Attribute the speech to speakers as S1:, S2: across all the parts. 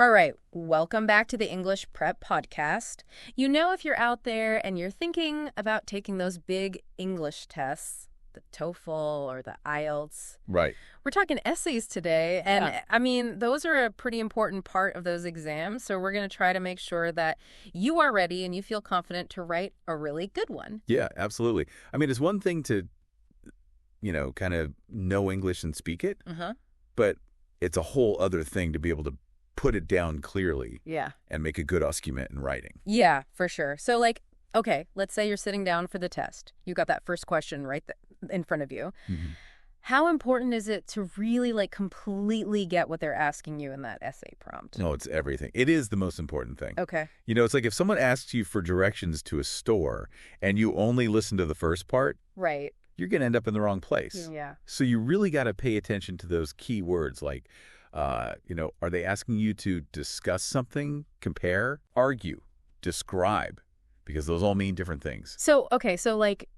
S1: All right, welcome back to the English Prep Podcast. You know, if you're out there and you're thinking about taking those big English tests, the TOEFL or the IELTS.
S2: Right.
S1: We're talking essays today, and I mean, those are a pretty important part of those exams, so we're going to try to make sure that you are ready and you feel confident to write a really good one.
S2: Yeah, absolutely. I mean, it's one thing to, kind of know English and speak it, but it's a whole other thing to be able to put it down clearly and make a good argument in writing.
S1: Yeah, for sure. So okay, let's say you're sitting down for the test. You got that first question right in front of you. How important is it to really completely get what they're asking you in that essay prompt?
S2: No, it's everything. It is the most important thing.
S1: Okay.
S2: It's like if someone asks you for directions to a store and you only listen to the first part,
S1: right,
S2: you're going to end up in the wrong place.
S1: Yeah.
S2: So you really got to pay attention to those key words like, are they asking you to discuss something, compare, argue, describe? Because those all mean different things.
S1: So, okay,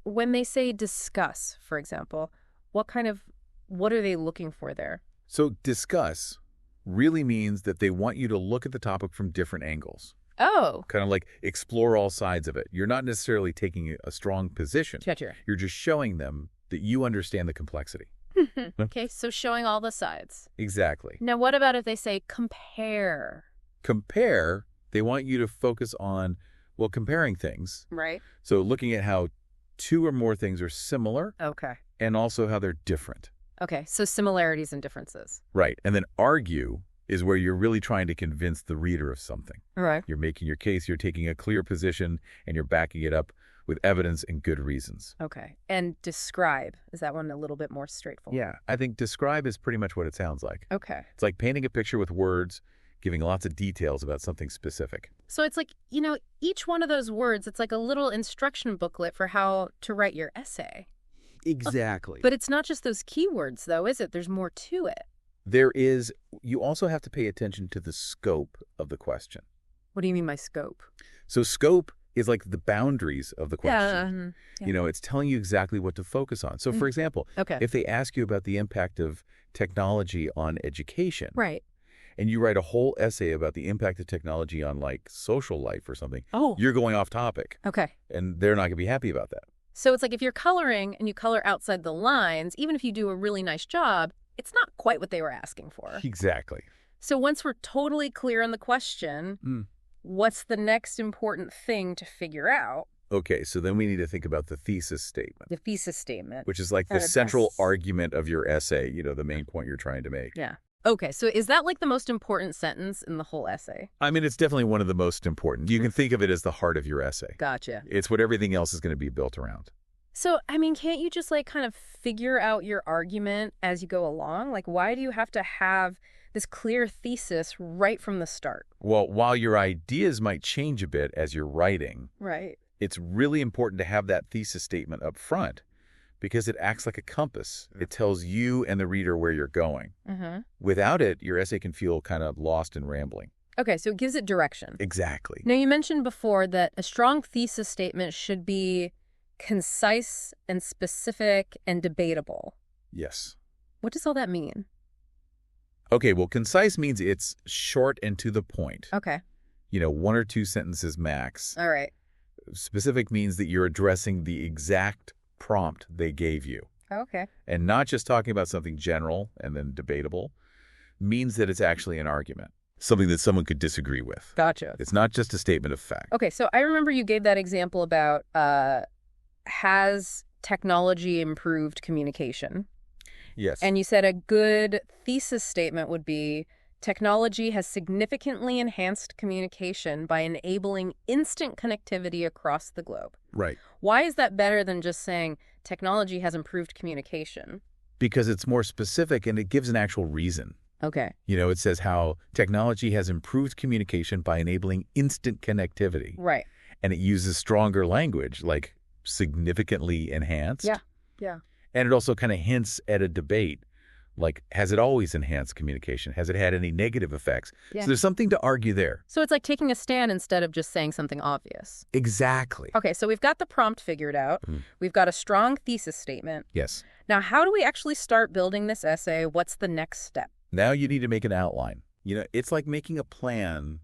S1: when they say discuss, for example, what are they looking for there?
S2: So discuss really means that they want you to look at the topic from different angles.
S1: Oh.
S2: Kind of like explore all sides of it. You're not necessarily taking a strong position.
S1: Gotcha.
S2: You're just showing them that you understand the complexity.
S1: Okay, so showing all the sides.
S2: Exactly.
S1: Now, what about if they say compare?
S2: Compare, they want you to focus on, comparing things.
S1: Right.
S2: So looking at how two or more things are similar.
S1: Okay.
S2: And also how they're different.
S1: Okay, so similarities and differences.
S2: Right. And then argue is where you're really trying to convince the reader of something.
S1: Right.
S2: You're making your case, you're taking a clear position, and you're backing it up with evidence and good reasons.
S1: Okay. And describe, is that one a little bit more straightforward?
S2: Yeah, I think describe is pretty much what it sounds like.
S1: Okay.
S2: It's like painting a picture with words, giving lots of details about something specific.
S1: So it's like, each one of those words, it's like a little instruction booklet for how to write your essay.
S2: Exactly.
S1: But it's not just those keywords, though, is it? There's more to it.
S2: There is. You also have to pay attention to the scope of the question.
S1: What do you mean by scope?
S2: So scope is like the boundaries of the question.
S1: Yeah.
S2: It's telling you exactly what to focus on. So, for example, if they ask you about the impact of technology on education,
S1: right,
S2: and you write a whole essay about the impact of technology on social life or something, you're going off topic.
S1: Okay.
S2: And they're not going to be happy about that.
S1: So it's like if you're coloring and you color outside the lines, even if you do a really nice job, it's not quite what they were asking for.
S2: Exactly.
S1: So once we're totally clear on the question, what's the next important thing to figure out?
S2: Okay, so then we need to think about the thesis statement.
S1: The thesis statement.
S2: Which is like the central argument of your essay, the main point you're trying to make.
S1: Yeah. Okay, so is that the most important sentence in the whole essay?
S2: I mean, it's definitely one of the most important. You can think of it as the heart of your essay.
S1: Gotcha.
S2: It's what everything else is going to be built around.
S1: So, I mean, can't you just kind of figure out your argument as you go along? Why do you have to have this clear thesis right from the start?
S2: Well, while your ideas might change a bit as you're writing,
S1: right,
S2: it's really important to have that thesis statement up front because it acts like a compass. It tells you and the reader where you're going. Without it, your essay can feel kind of lost and rambling.
S1: Okay, so it gives it direction.
S2: Exactly.
S1: Now, you mentioned before that a strong thesis statement should be concise and specific and debatable.
S2: Yes.
S1: What does all that mean?
S2: Okay, well, concise means it's short and to the point.
S1: Okay.
S2: 1 or 2 sentences max.
S1: All right.
S2: Specific means that you're addressing the exact prompt they gave you.
S1: Okay.
S2: And not just talking about something general and then debatable, means that it's actually an argument, something that someone could disagree with.
S1: Gotcha.
S2: It's not just a statement of fact.
S1: Okay, so I remember you gave that example about has technology improved communication?
S2: Yes.
S1: And you said a good thesis statement would be technology has significantly enhanced communication by enabling instant connectivity across the globe.
S2: Right.
S1: Why is that better than just saying technology has improved communication?
S2: Because it's more specific and it gives an actual reason.
S1: Okay.
S2: It says how technology has improved communication by enabling instant connectivity.
S1: Right.
S2: And it uses stronger language like significantly enhanced.
S1: Yeah.
S2: And it also kind of hints at a debate, like, has it always enhanced communication? Has it had any negative effects?
S1: Yeah.
S2: So there's something to argue there.
S1: So it's like taking a stand instead of just saying something obvious.
S2: Exactly.
S1: Okay, so we've got the prompt figured out. We've got a strong thesis statement.
S2: Yes.
S1: Now, how do we actually start building this essay? What's the next step?
S2: Now you need to make an outline. It's like making a plan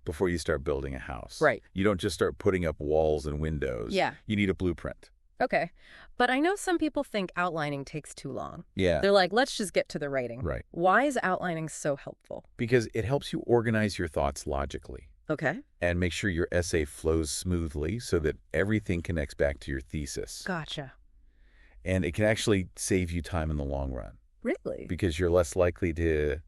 S2: before you start building a house.
S1: Right.
S2: You don't just start putting up walls and windows.
S1: Yeah.
S2: You need a blueprint.
S1: Okay. But I know some people think outlining takes too long.
S2: Yeah.
S1: They're like, let's just get to the writing.
S2: Right.
S1: Why is outlining so helpful?
S2: Because it helps you organize your thoughts logically.
S1: Okay.
S2: And make sure your essay flows smoothly so that everything connects back to your thesis.
S1: Gotcha.
S2: And it can actually save you time in the long run.
S1: Really?
S2: Because you're less likely to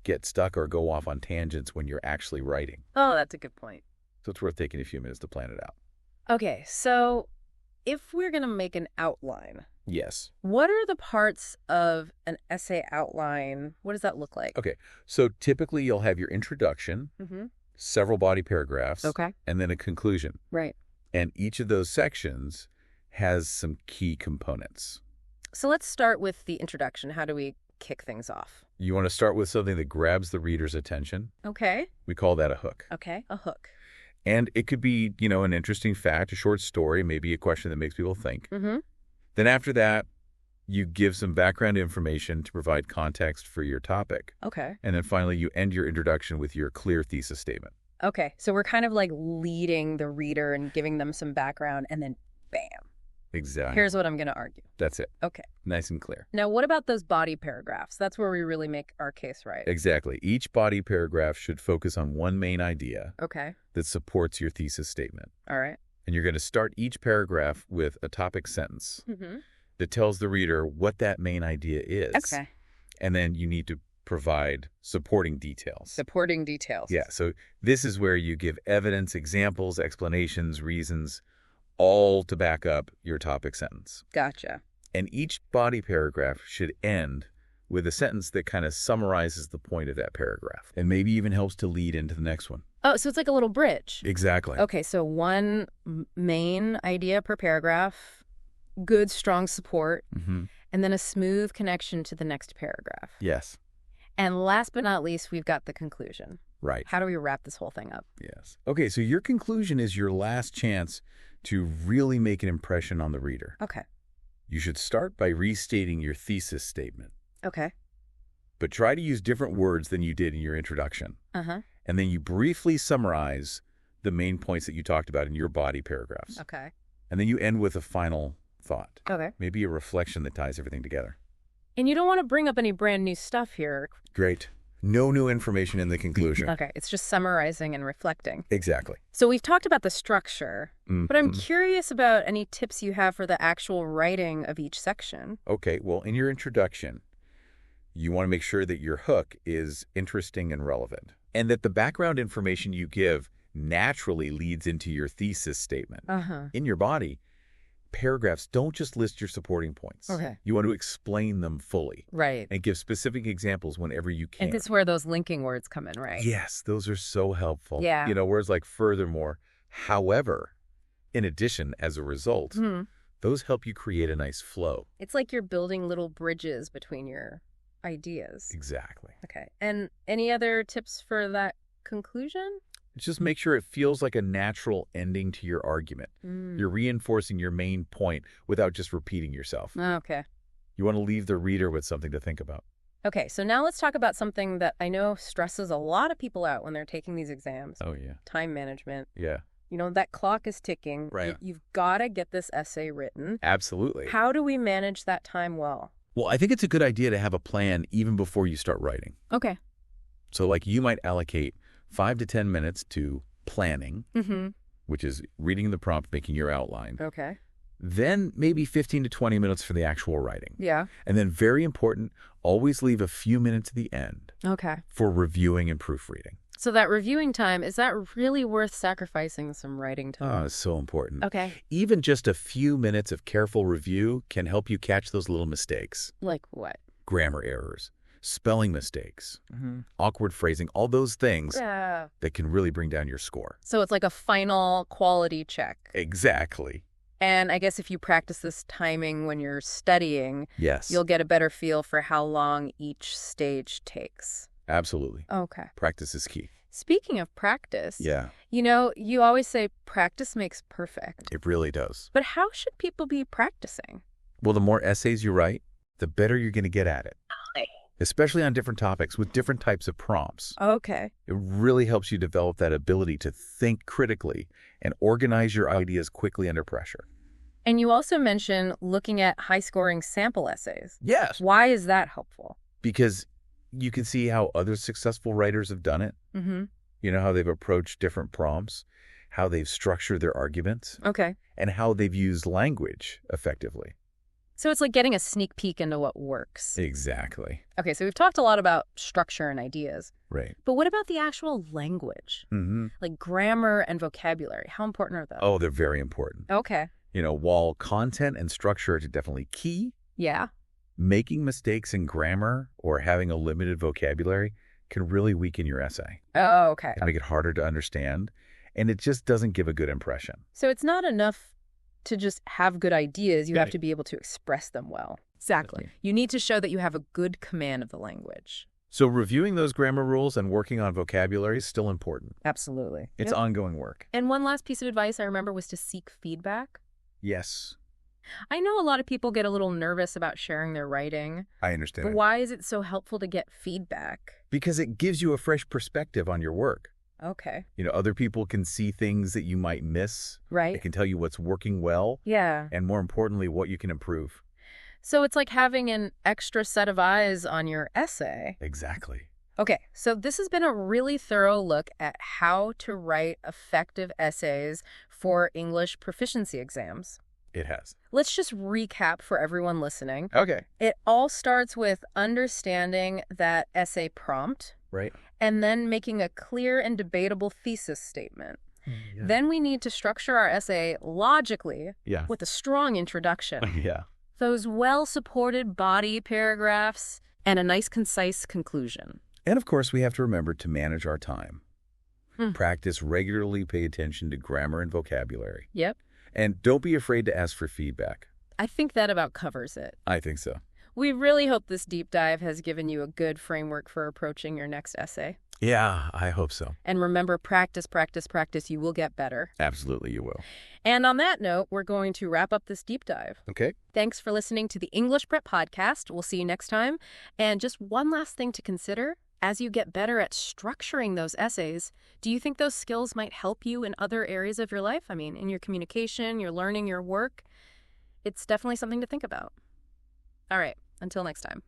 S2: get stuck or go off on tangents when you're actually writing.
S1: Oh, that's a good point.
S2: So it's worth taking a few minutes to plan it out.
S1: Okay, so if we're going to make an outline,
S2: Yes.
S1: what are the parts of an essay outline? What does that look like?
S2: Okay, so typically you'll have your introduction, several body paragraphs, and then a conclusion.
S1: Right.
S2: And each of those sections has some key components.
S1: So let's start with the introduction. How do we kick things off?
S2: You want to start with something that grabs the reader's attention.
S1: Okay.
S2: We call that a hook.
S1: Okay, a hook.
S2: And it could be, an interesting fact, a short story, maybe a question that makes people think. Then after that, you give some background information to provide context for your topic.
S1: Okay.
S2: And then finally, you end your introduction with your clear thesis statement.
S1: Okay, so we're kind of like leading the reader and giving them some background, and then bam.
S2: Exactly.
S1: Here's what I'm going to argue.
S2: That's it.
S1: Okay.
S2: Nice and clear.
S1: Now, what about those body paragraphs? That's where we really make our case right.
S2: Exactly. Each body paragraph should focus on one main idea that supports your thesis statement.
S1: All right.
S2: And you're going to start each paragraph with a topic sentence that tells the reader what that main idea is.
S1: Okay.
S2: And then you need to provide supporting details.
S1: Supporting details.
S2: Yeah. So this is where you give evidence, examples, explanations, reasons, all to back up your topic sentence.
S1: Gotcha.
S2: And each body paragraph should end with a sentence that kind of summarizes the point of that paragraph and maybe even helps to lead into the next one.
S1: Oh, so it's like a little bridge.
S2: Exactly.
S1: Okay, so one main idea per paragraph, good, strong support, and then a smooth connection to the next paragraph.
S2: Yes.
S1: And last but not least, we've got the conclusion.
S2: Right.
S1: How do we wrap this whole thing up?
S2: Yes. Okay, so your conclusion is your last chance to really make an impression on the reader.
S1: Okay.
S2: You should start by restating your thesis statement.
S1: Okay.
S2: But try to use different words than you did in your introduction. And then you briefly summarize the main points that you talked about in your body paragraphs.
S1: Okay.
S2: And then you end with a final thought.
S1: Okay.
S2: Maybe a reflection that ties everything together.
S1: And you don't want to bring up any brand new stuff here.
S2: Great. No new information in the conclusion.
S1: Okay, it's just summarizing and reflecting.
S2: Exactly.
S1: So we've talked about the structure, but I'm curious about any tips you have for the actual writing of each section.
S2: Okay, well, in your introduction, you want to make sure that your hook is interesting and relevant, and that the background information you give naturally leads into your thesis statement. In your body, paragraphs don't just list your supporting points.
S1: Okay.
S2: You want to explain them fully.
S1: Right.
S2: And give specific examples whenever you can.
S1: And this is where those linking words come in, right?
S2: Yes, those are so helpful.
S1: Yeah.
S2: Words like furthermore, however, in addition, as a result, those help you create a nice flow.
S1: It's like you're building little bridges between your ideas.
S2: Exactly.
S1: Okay. And any other tips for that conclusion?
S2: Just make sure it feels like a natural ending to your argument. You're reinforcing your main point without just repeating yourself.
S1: Okay.
S2: You want to leave the reader with something to think about.
S1: Okay, so now let's talk about something that I know stresses a lot of people out when they're taking these exams.
S2: Oh, yeah.
S1: Time management.
S2: Yeah.
S1: That clock is ticking.
S2: Right.
S1: You've got to get this essay written.
S2: Absolutely.
S1: How do we manage that time well?
S2: Well, I think it's a good idea to have a plan even before you start writing.
S1: Okay.
S2: So, you might allocate 5 to 10 minutes to planning, which is reading the prompt, making your outline.
S1: Okay.
S2: Then maybe 15 to 20 minutes for the actual writing.
S1: Yeah.
S2: And then very important, always leave a few minutes at the end for reviewing and proofreading.
S1: So that reviewing time, is that really worth sacrificing some writing time?
S2: Oh, it's so important.
S1: Okay.
S2: Even just a few minutes of careful review can help you catch those little mistakes.
S1: Like what?
S2: Grammar errors, spelling mistakes, awkward phrasing, all those things that can really bring down your score.
S1: So it's like a final quality check.
S2: Exactly.
S1: And I guess if you practice this timing when you're studying,
S2: yes,
S1: you'll get a better feel for how long each stage takes.
S2: Absolutely.
S1: Okay.
S2: Practice is key.
S1: Speaking of practice,
S2: yeah,
S1: you always say practice makes perfect.
S2: It really does.
S1: But how should people be practicing?
S2: Well, the more essays you write, the better you're going to get at it. especially on different topics with different types of prompts.
S1: Okay.
S2: It really helps you develop that ability to think critically and organize your ideas quickly under pressure.
S1: And you also mentioned looking at high-scoring sample essays.
S2: Yes.
S1: Why is that helpful?
S2: Because you can see how other successful writers have done it.
S1: Mm-hmm.
S2: You know, how they've approached different prompts, how they've structured their arguments.
S1: Okay.
S2: And how they've used language effectively.
S1: So it's like getting a sneak peek into what works.
S2: Exactly.
S1: Okay, so we've talked a lot about structure and ideas.
S2: Right.
S1: But what about the actual language?
S2: Mm-hmm.
S1: Like grammar and vocabulary. How important are those?
S2: Oh, they're very important.
S1: Okay.
S2: You know, while content and structure are definitely key,
S1: Yeah.
S2: making mistakes in grammar or having a limited vocabulary can really weaken your essay.
S1: Oh, okay.
S2: And make it harder to understand, and it just doesn't give a good impression.
S1: So it's not enough to just have good ideas. You have to be able to express them well. Exactly. You need to show that you have a good command of the language.
S2: So reviewing those grammar rules and working on vocabulary is still important.
S1: Absolutely.
S2: It's ongoing work.
S1: And one last piece of advice I remember was to seek feedback.
S2: Yes.
S1: I know a lot of people get a little nervous about sharing their writing.
S2: I understand.
S1: But why is it so helpful to get feedback?
S2: Because it gives you a fresh perspective on your work.
S1: Okay.
S2: You know, other people can see things that you might miss.
S1: Right.
S2: It can tell you what's working well.
S1: Yeah.
S2: And more importantly, what you can improve.
S1: So it's like having an extra set of eyes on your essay.
S2: Exactly.
S1: Okay, so this has been a really thorough look at how to write effective essays for English proficiency exams.
S2: It has.
S1: Let's just recap for everyone listening.
S2: Okay.
S1: It all starts with understanding that essay prompt.
S2: Right.
S1: And then making a clear and debatable thesis statement.
S2: Yeah.
S1: Then we need to structure our essay logically with a strong introduction.
S2: Yeah.
S1: Those well-supported body paragraphs and a nice, concise conclusion.
S2: And of course, we have to remember to manage our time. Practice regularly, pay attention to grammar and vocabulary.
S1: Yep.
S2: And don't be afraid to ask for feedback.
S1: I think that about covers it.
S2: I think so.
S1: We really hope this deep dive has given you a good framework for approaching your next essay.
S2: Yeah, I hope so.
S1: And remember, practice, practice, practice. You will get better.
S2: Absolutely, you will.
S1: And on that note, we're going to wrap up this deep dive.
S2: Okay.
S1: Thanks for listening to the English Prep Podcast. We'll see you next time. And just one last thing to consider. As you get better at structuring those essays, do you think those skills might help you in other areas of your life? I mean, in your communication, your learning, your work? It's definitely something to think about. All right. Until next time.